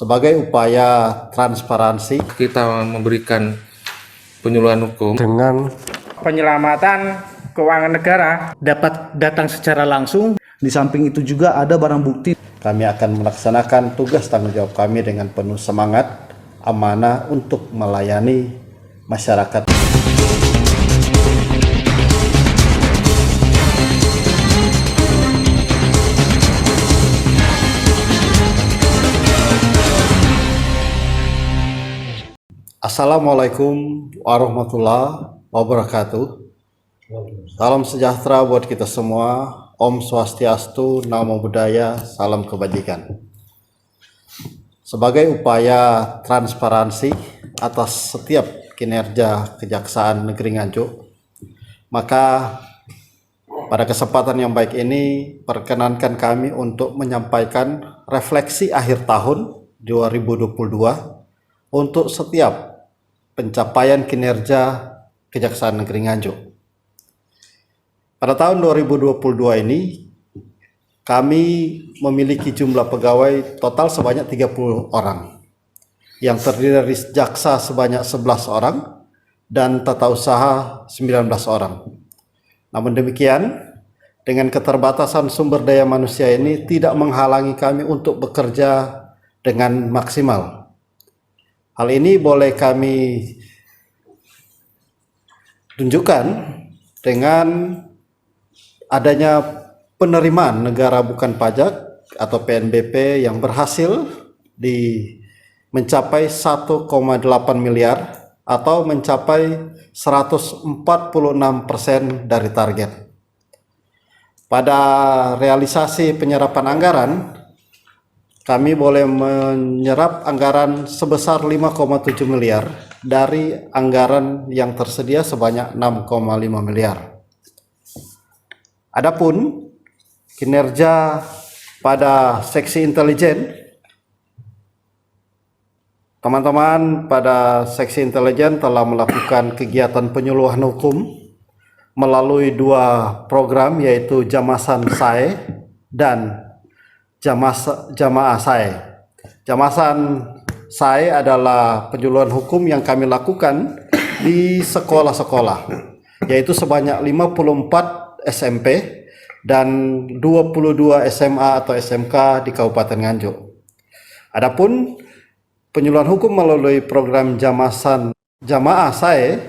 Sebagai upaya transparansi, kita memberikan penyuluhan hukum dengan penyelamatan keuangan negara dapat datang secara langsung. Di samping itu juga ada barang bukti. kami akan melaksanakan tugas tanggung jawab kami dengan penuh semangat, amanah untuk melayani masyarakat. Assalamualaikum warahmatullahi wabarakatuh. Salam sejahtera buat kita semua. Om Swastiastu, Namo Buddhaya, salam kebajikan. Sebagai upaya transparansi atas setiap kinerja Kejaksaan Negeri Nganjuk, maka pada kesempatan yang baik ini perkenankan kami untuk menyampaikan refleksi akhir tahun 2022 untuk setiap pencapaian kinerja Kejaksaan Negeri Nganjuk. Pada tahun 2022 ini, kami memiliki jumlah pegawai total sebanyak 30 orang, yang terdiri dari jaksa sebanyak 11 orang, dan tata usaha 19 orang. Namun demikian, dengan keterbatasan sumber daya manusia ini tidak menghalangi kami untuk bekerja dengan maksimal. Hal ini boleh kami tunjukkan dengan adanya penerimaan negara bukan pajak atau PNBP yang berhasil mencapai 1,8 miliar atau mencapai 146% dari target. Pada realisasi penyerapan anggaran, kami boleh menyerap anggaran sebesar 5,7 miliar dari anggaran yang tersedia sebanyak 6,5 miliar. Adapun kinerja pada seksi intelijen, teman-teman pada seksi intelijen telah melakukan kegiatan penyuluhan hukum melalui dua program, yaitu Jamasan SAE dan Jamaah SAE. Jamasan SAE adalah penyuluhan hukum yang kami lakukan di sekolah-sekolah, yaitu sebanyak 54 SMP dan 22 SMA atau SMK di Kabupaten Nganjuk. Adapun penyuluhan hukum melalui program Jamaah SAE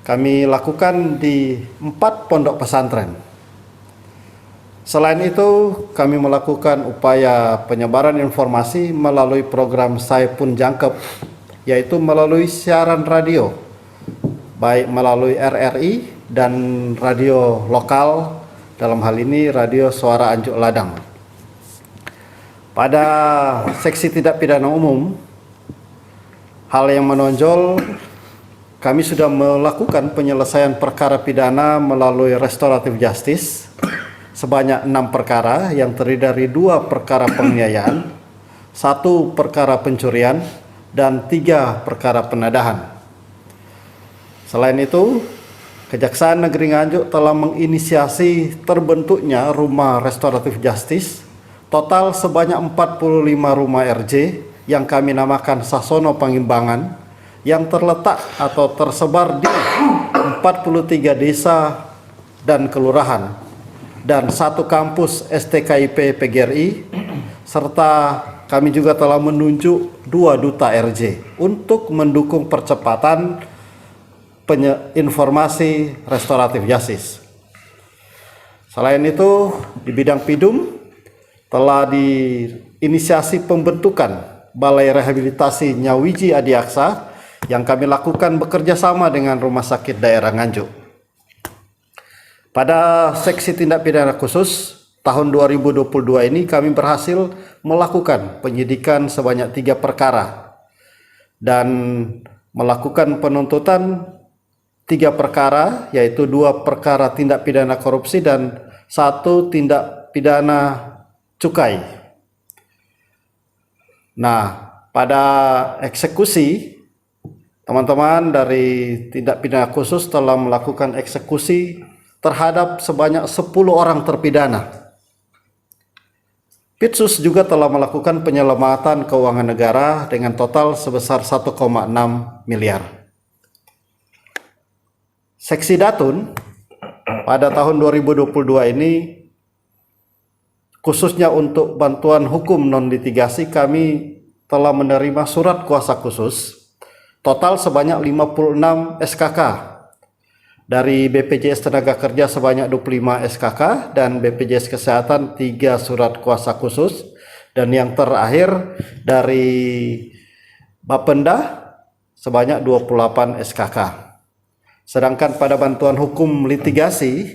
kami lakukan di 4 pondok pesantren. Selain itu, kami melakukan upaya penyebaran informasi melalui program SAE Pun Jangkep, yaitu melalui siaran radio, baik melalui RRI dan radio lokal, dalam hal ini Radio Suara Anjuk Ladang. Pada seksi tindak pidana umum, hal yang menonjol, kami sudah melakukan penyelesaian perkara pidana melalui restoratif justice sebanyak 6 perkara yang terdiri dari 2 perkara penganiayaan, 1 perkara pencurian, dan 3 perkara penadahan. Selain itu, Kejaksaan Negeri Nganjuk telah menginisiasi terbentuknya rumah restoratif justice total sebanyak 45 rumah RJ yang kami namakan Sasono Pangimbangan, yang terletak atau tersebar di 43 desa dan kelurahan, dan 1 kampus STKIP PGRI, serta kami juga telah menunjuk 2 duta RJ untuk mendukung percepatan informasi restoratif justice. Selain itu, di bidang PIDUM telah diinisiasi pembentukan Balai Rehabilitasi Nyawiji Adiaksa yang kami lakukan bekerja sama dengan Rumah Sakit Daerah Nganjuk. Pada seksi tindak pidana khusus tahun 2022 ini kami berhasil melakukan penyidikan sebanyak 3 perkara dan melakukan penuntutan 3 perkara, yaitu 2 perkara tindak pidana korupsi dan 1 tindak pidana cukai. Nah, pada eksekusi, teman-teman dari tindak pidana khusus telah melakukan eksekusi terhadap sebanyak 10 orang terpidana. Pitsus juga telah melakukan penyelamatan keuangan negara dengan total sebesar 1,6 miliar. Seksi Datun pada tahun 2022 ini, khususnya untuk bantuan hukum non-litigasi, kami telah menerima surat kuasa khusus total sebanyak 56 SKK dari BPJS Tenaga Kerja sebanyak 25 SKK dan BPJS Kesehatan 3 surat kuasa khusus, dan yang terakhir dari Bapenda sebanyak 28 SKK. Sedangkan pada bantuan hukum litigasi,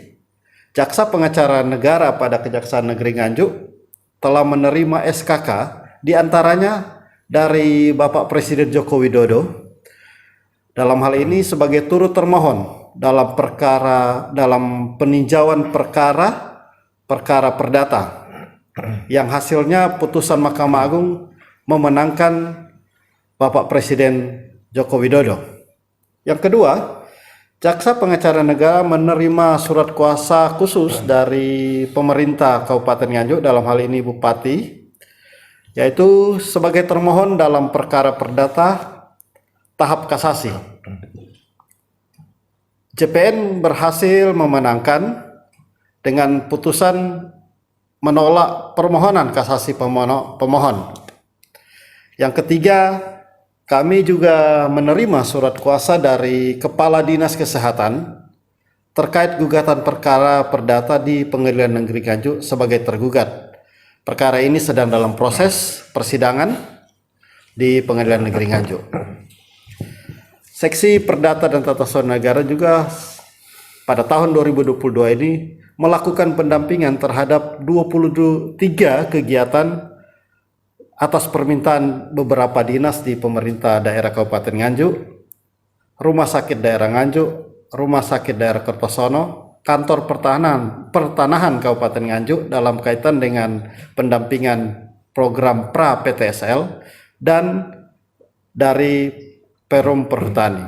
Jaksa Pengacara Negara pada Kejaksaan Negeri Nganjuk telah menerima SKK diantaranya dari Bapak Presiden Joko Widodo, dalam hal ini sebagai turut termohon dalam peninjauan perkara perdata yang hasilnya putusan Mahkamah Agung memenangkan Bapak Presiden Joko Widodo. Yang kedua, Jaksa Pengacara Negara menerima surat kuasa khusus dari pemerintah Kabupaten Nganjuk, dalam hal ini Bupati, yaitu sebagai termohon dalam perkara perdata tahap kasasi. JPN berhasil memenangkan dengan putusan menolak permohonan kasasi pemohon. Yang ketiga, kami juga menerima surat kuasa dari Kepala Dinas Kesehatan terkait gugatan perkara perdata di Pengadilan Negeri Nganjuk sebagai tergugat. Perkara ini sedang dalam proses persidangan di Pengadilan Negeri Nganjuk. Seksi Perdata dan Tata Usaha Negara juga pada tahun 2022 ini melakukan pendampingan terhadap 23 kegiatan atas permintaan beberapa dinas di pemerintah daerah Kabupaten Nganjuk, Rumah Sakit Daerah Nganjuk, Rumah Sakit Daerah Kertosono, Kantor Pertanahan Kabupaten Nganjuk dalam kaitan dengan pendampingan program pra PTSL dan dari Perum Perhutani.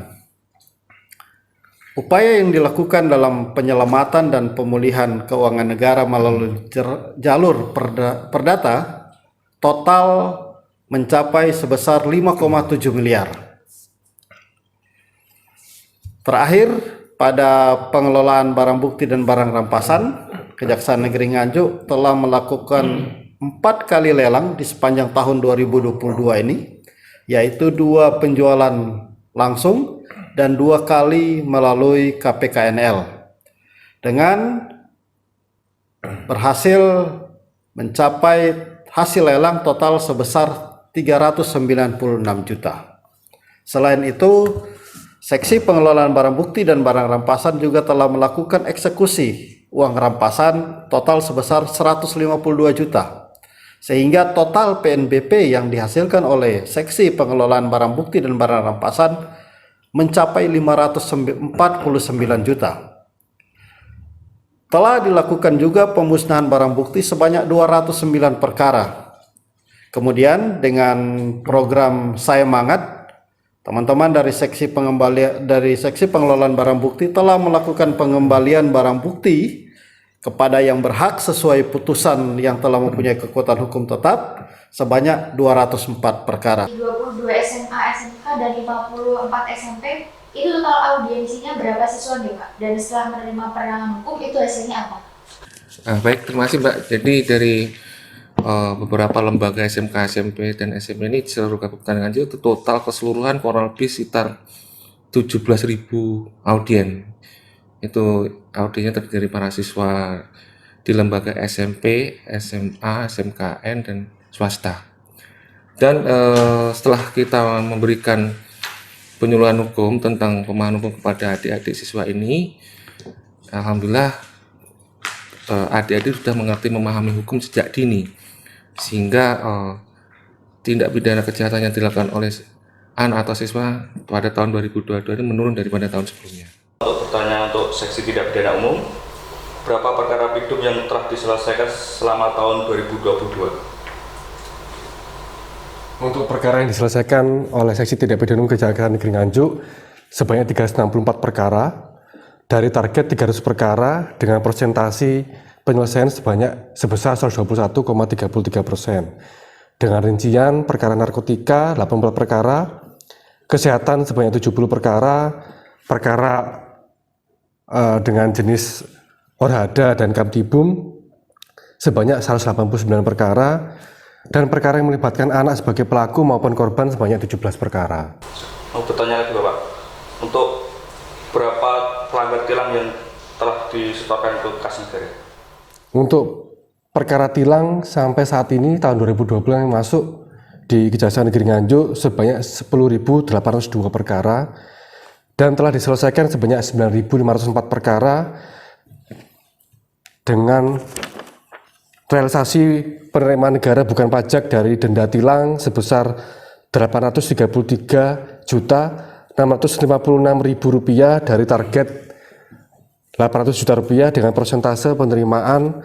Upaya yang dilakukan dalam penyelamatan dan pemulihan keuangan negara melalui jalur perdata total mencapai sebesar 5,7 miliar. Terakhir, pada pengelolaan barang bukti dan barang rampasan, Kejaksaan Negeri Nganjuk telah melakukan 4 kali lelang di sepanjang tahun 2022 ini, yaitu 2 penjualan langsung dan 2 kali melalui KPKNL, dengan berhasil mencapai hasil lelang total sebesar 396 juta. Selain itu, Seksi Pengelolaan Barang Bukti dan Barang Rampasan juga telah melakukan eksekusi uang rampasan total sebesar 152 juta. Sehingga total PNBP yang dihasilkan oleh Seksi Pengelolaan Barang Bukti dan Barang Rampasan mencapai 549 juta. Telah dilakukan juga pemusnahan barang bukti sebanyak 209 perkara. Kemudian dengan program Saya Mangat, teman-teman dari Seksi Pengelolaan Barang Bukti telah melakukan pengembalian barang bukti kepada yang berhak sesuai putusan yang telah mempunyai kekuatan hukum tetap sebanyak 204 perkara. 22 SMA, SMK, dan 54 SMP, itu total audiensinya berapa siswa nih Pak? Dan setelah menerima penerangan hukum itu hasilnya apa? Baik, terima kasih Mbak. Jadi dari beberapa lembaga SMK, SMP, dan SMP ini di seluruh Kabupaten Nganjuk itu total keseluruhan kurang lebih sekitar 17.000 audien. Itu audiennya terdiri dari para siswa di lembaga SMP, SMA, SMKN, dan swasta. Dan setelah kita memberikan penyuluhan hukum tentang pemahaman hukum kepada adik-adik siswa ini, alhamdulillah adik-adik sudah mengerti memahami hukum sejak dini, sehingga tindak pidana kejahatan yang dilakukan oleh anak atau siswa pada tahun 2022 ini menurun daripada tahun sebelumnya. Untuk pertanyaan untuk seksi tindak pidana umum, berapa perkara pidum yang telah diselesaikan selama tahun 2022? Untuk perkara yang diselesaikan oleh Seksi Tindak Pidana Umum Kejaksaan Negeri Nganjuk sebanyak 364 perkara dari target 300 perkara dengan persentase penyelesaian sebesar 121,33%. Dengan rincian perkara narkotika 80 perkara, kesehatan sebanyak 70 perkara, perkara dengan jenis orhada dan kamtibum sebanyak 189 perkara, dan perkara yang melibatkan anak sebagai pelaku maupun korban sebanyak 17 perkara. Mau bertanya lagi Bapak, untuk berapa pelanggar tilang yang telah disetorkan ke kas negara? Untuk perkara tilang sampai saat ini tahun 2020 yang masuk di Kejaksaan Negeri Nganjuk sebanyak 10.802 perkara dan telah diselesaikan sebanyak 9.504 perkara dengan realisasi penerimaan negara bukan pajak dari denda tilang sebesar Rp833.656.000 dari target Rp800 juta dengan persentase penerimaan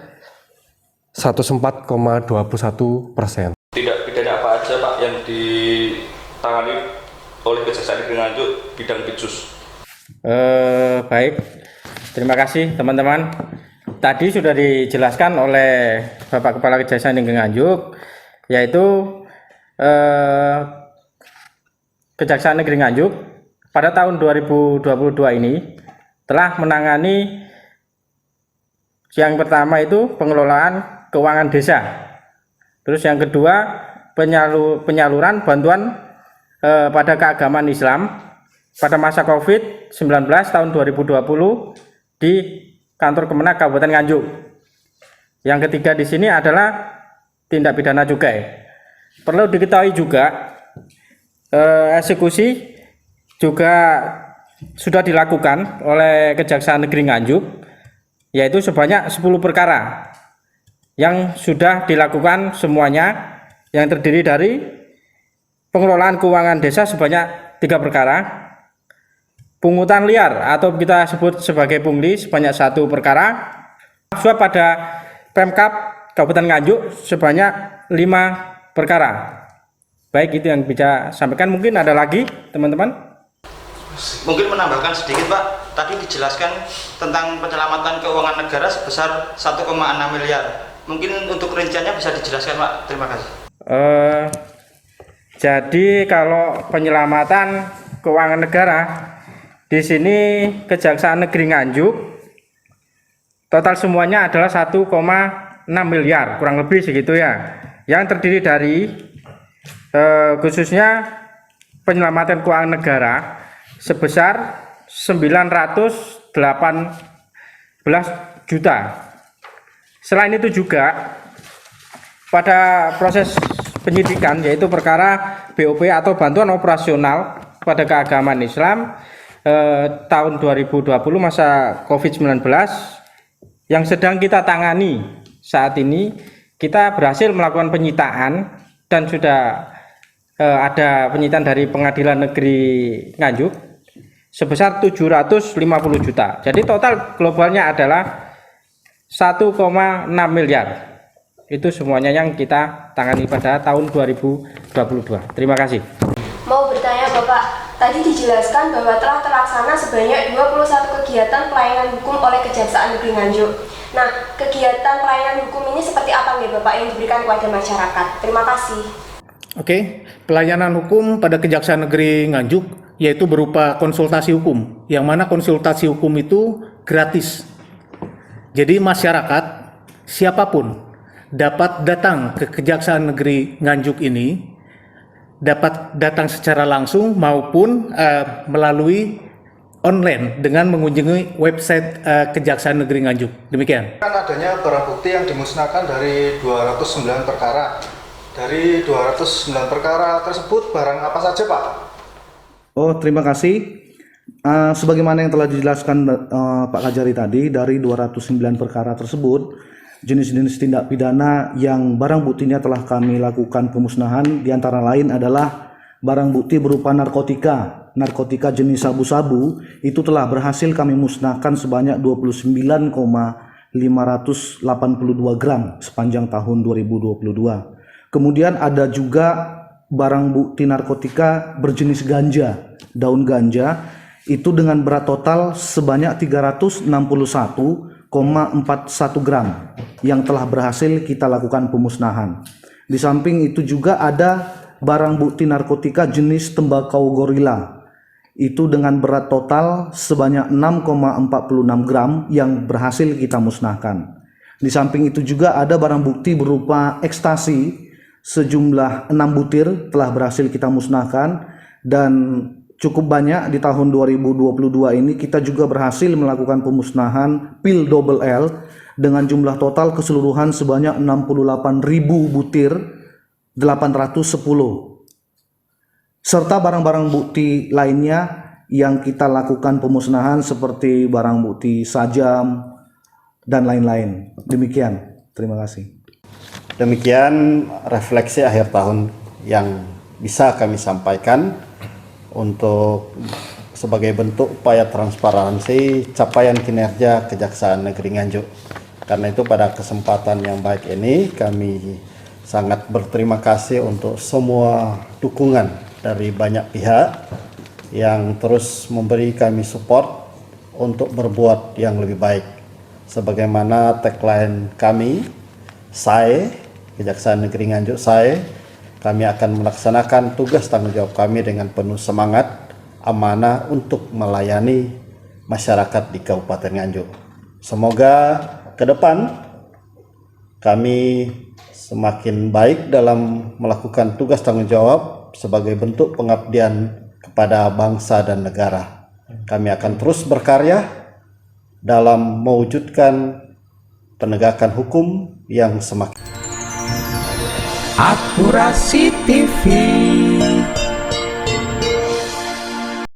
104,21%. Tidak pidana apa aja Pak yang ditangani oleh Kejaksaan Negeri Nganjuk bidang Pitsus? Baik, terima kasih teman-teman. Tadi sudah dijelaskan oleh Bapak Kepala Kejaksaan Negeri Nganjuk, yaitu Kejaksaan Negeri Nganjuk pada tahun 2022 ini telah menangani yang pertama itu pengelolaan keuangan desa. Terus yang kedua penyaluran bantuan pada keagamaan Islam pada masa COVID-19 tahun 2020 di kantor Kemenak Kabupaten Nganjuk. Yang ketiga di sini adalah tindak pidana cukai. Perlu diketahui juga eksekusi juga sudah dilakukan oleh Kejaksaan Negeri Nganjuk, yaitu sebanyak 10 perkara yang sudah dilakukan semuanya, yang terdiri dari pengelolaan keuangan desa sebanyak 3 perkara, pungutan liar atau kita sebut sebagai pungli sebanyak 1 perkara, suap pada Pemkab Kabupaten Nganjuk sebanyak 5 perkara. Baik, itu yang bisa sampaikan. Mungkin ada lagi teman-teman? Mungkin menambahkan sedikit Pak, tadi dijelaskan tentang penyelamatan keuangan negara sebesar 1,6 miliar. Mungkin untuk rinciannya bisa dijelaskan Pak, terima kasih. Jadi kalau penyelamatan keuangan negara di sini Kejaksaan Negeri Nganjuk total semuanya adalah 1,6 miliar kurang lebih segitu ya, yang terdiri dari khususnya penyelamatan keuangan negara sebesar 918 juta. Selain itu juga pada proses penyidikan, yaitu perkara BOP atau bantuan operasional pada keagamaan Islam tahun 2020 masa COVID-19 yang sedang kita tangani saat ini, kita berhasil melakukan penyitaan dan sudah ada penyitaan dari Pengadilan Negeri Nganjuk sebesar 750 juta. Jadi total globalnya adalah 1,6 miliar. Itu semuanya yang kita tangani pada tahun 2022. Terima kasih. Mau bertanya Bapak, tadi dijelaskan bahwa telah terlaksana sebanyak 21 kegiatan pelayanan hukum oleh Kejaksaan Negeri Nganjuk. Nah, kegiatan pelayanan hukum ini seperti apa nih Bapak yang diberikan kepada masyarakat? Terima kasih. Oke, pelayanan hukum pada Kejaksaan Negeri Nganjuk yaitu berupa konsultasi hukum, yang mana konsultasi hukum itu gratis. Jadi masyarakat siapapun dapat datang ke Kejaksaan Negeri Nganjuk ini, dapat datang secara langsung maupun melalui online dengan mengunjungi website Kejaksaan Negeri Nganjuk. Demikian. Kan adanya barang bukti yang dimusnahkan dari 209 perkara. Dari 209 perkara tersebut barang apa saja Pak? Oh, terima kasih. Sebagaimana yang telah dijelaskan Pak Kajari tadi, dari 209 perkara tersebut, jenis-jenis tindak pidana yang barang buktinya telah kami lakukan pemusnahan diantara lain adalah barang bukti berupa narkotika jenis sabu-sabu, itu telah berhasil kami musnahkan sebanyak 29,582 gram sepanjang tahun 2022. Kemudian ada juga barang bukti narkotika berjenis ganja, daun ganja, itu dengan berat total sebanyak 361,8 gram yang telah berhasil kita lakukan pemusnahan. Di samping itu juga ada barang bukti narkotika jenis tembakau gorila. Itu dengan berat total sebanyak 6,46 gram yang berhasil kita musnahkan. Di samping itu juga ada barang bukti berupa ekstasi sejumlah 6 butir telah berhasil kita musnahkan, dan cukup banyak di tahun 2022 ini kita juga berhasil melakukan pemusnahan pil double L dengan jumlah total keseluruhan sebanyak 68.000 butir 810, serta barang-barang bukti lainnya yang kita lakukan pemusnahan seperti barang bukti sajam dan lain-lain. Demikian, terima kasih. Demikian refleksi akhir tahun yang bisa kami sampaikan untuk sebagai bentuk upaya transparansi capaian kinerja Kejaksaan Negeri Nganjuk. Karena itu pada kesempatan yang baik ini kami sangat berterima kasih untuk semua dukungan dari banyak pihak yang terus memberi kami support untuk berbuat yang lebih baik. Sebagaimana tagline kami, SAE, Kejaksaan Negeri Nganjuk SAE, kami akan melaksanakan tugas tanggung jawab kami dengan penuh semangat, amanah untuk melayani masyarakat di Kabupaten Nganjuk. Semoga ke depan kami semakin baik dalam melakukan tugas tanggung jawab sebagai bentuk pengabdian kepada bangsa dan negara. Kami akan terus berkarya dalam mewujudkan penegakan hukum yang semakin Akurasi TV.